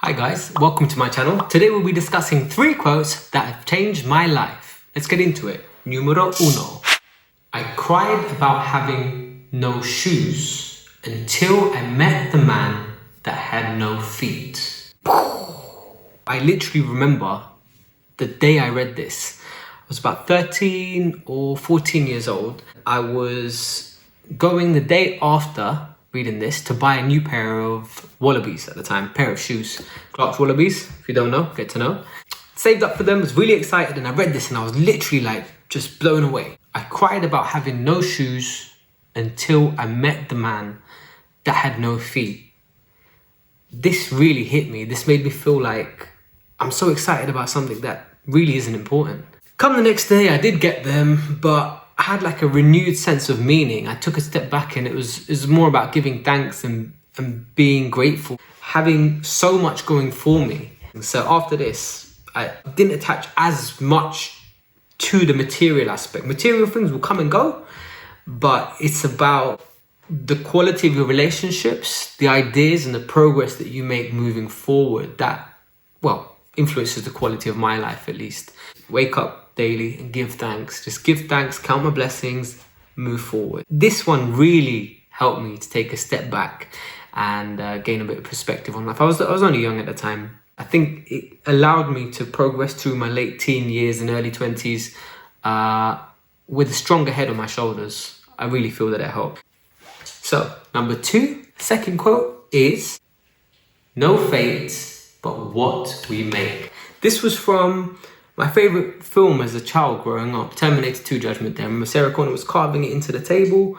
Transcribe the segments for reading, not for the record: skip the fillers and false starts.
Hi guys, welcome to my channel. Today we'll be discussing 3 quotes that have changed my life. Let's get into it. Numero uno. I cried about having no shoes until I met the man that had no feet. I literally remember the day I read this. I was about 13 or 14 years old. I was going the day after reading this to buy a new pair of wallabies at the time, pair of shoes. Clark's wallabies, if you don't know, get to know. Saved up for them, was really excited, and I read this and I was literally like just blown away. I cried about having no shoes until I met the man that had no feet. This really hit me. This made me feel like I'm so excited about something that really isn't important. Come the next day, I did get them, but I had like a renewed sense of meaning. I took a step back and it was more about giving thanks and being grateful, having so much going for me. So after this, I didn't attach as much to the material aspect. Material things will come and go, but it's about the quality of your relationships, the ideas and the progress that you make moving forward that, well, influences the quality of my life at least. Wake up daily and give thanks. Just give thanks, count my blessings, move forward. This one really helped me to take a step back and gain a bit of perspective on life. I was only young at the time. I think it allowed me to progress through my late teen years and early 20s with a stronger head on my shoulders. I really feel that it helped. So, number 2, second quote is, no fate, but what we make. This was from my favourite film as a child growing up, Terminator 2 Judgment Day. I remember Sarah Connor was carving it into the table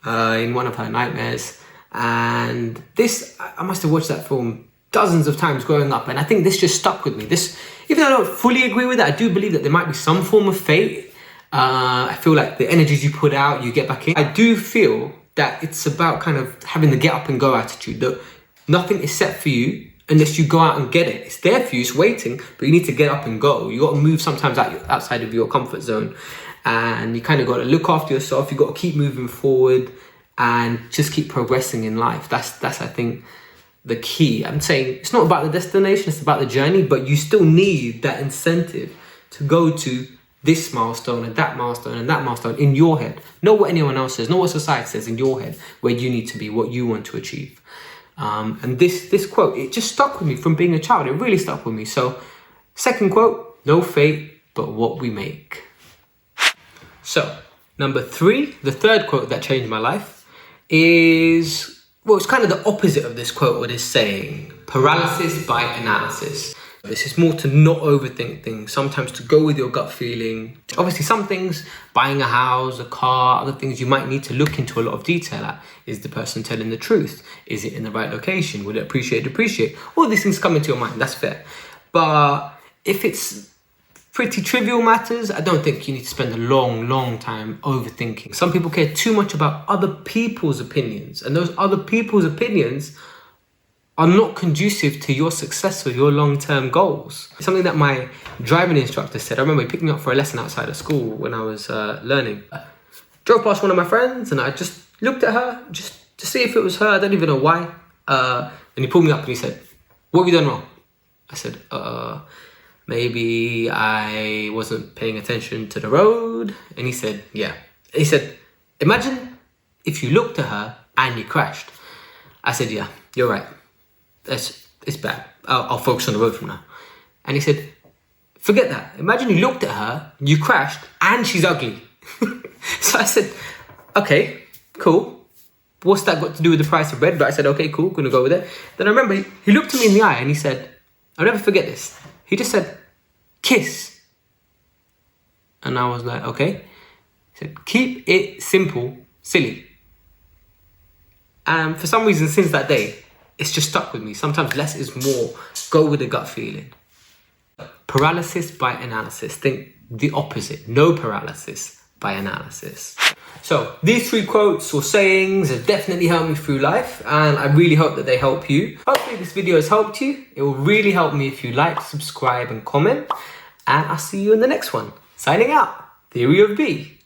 in one of her nightmares. And this, I must have watched that film dozens of times growing up. And I think this just stuck with me. This, even though I don't fully agree with it, I do believe that there might be some form of fate. I feel like the energies you put out, you get back in. I do feel that it's about kind of having the get up and go attitude. That nothing is set for you unless you go out and get it. It's there for you, it's waiting, but you need to get up and go. You got to move sometimes outside of your comfort zone, and you kind of got to look after yourself. You got to keep moving forward and just keep progressing in life. That's I think the key. I'm saying it's not about the destination, it's about the journey, but you still need that incentive to go to this milestone and that milestone and that milestone in your head. Not what anyone else says, not what society says, in your head, where you need to be, what you want to achieve. And this quote, it just stuck with me from being a child. It really stuck with me. So, second quote, no fate, but what we make. So, number 3, the third quote that changed my life is, well, it's kind of the opposite of this quote, what is saying, paralysis by analysis. This is more to not overthink things, sometimes to go with your gut feeling. Obviously, some things, buying a house, a car, other things you might need to look into a lot of detail at. Is the person telling the truth? Is it in the right location? Will it depreciate? All these things come into your mind, that's fair. But if it's pretty trivial matters, I don't think you need to spend a long time overthinking. Some people care too much about other people's opinions, and those other people's opinions are not conducive to your success or your long-term goals. It's something that my driving instructor said. I remember he picked me up for a lesson outside of school when I was learning. I drove past one of my friends and I just looked at her just to see if it was her. I don't even know why. And he pulled me up and he said, "What have you done wrong?" I said, maybe I wasn't paying attention to the road. And he said, yeah. He said, imagine if you looked at her and you crashed. I said, yeah, you're right. It's bad. I'll focus on the road from now. And he said, forget that. Imagine you looked at her, you crashed, and she's ugly. So I said, okay, cool. What's that got to do with the price of bread? But I said, okay, cool, gonna go with it. Then I remember he looked at me in the eye and he said, I'll never forget this. He just said, kiss. And I was like, okay. He said, keep it simple, silly. And for some reason, since that day, it's just stuck with me. Sometimes less is more. Go with the gut feeling. Paralysis by analysis. Think the opposite. No paralysis by analysis. So these 3 quotes or sayings have definitely helped me through life, and I really hope that they help you. Hopefully this video has helped you. It will really help me if you like, subscribe and comment. And I'll see you in the next one. Signing out. Theory of B.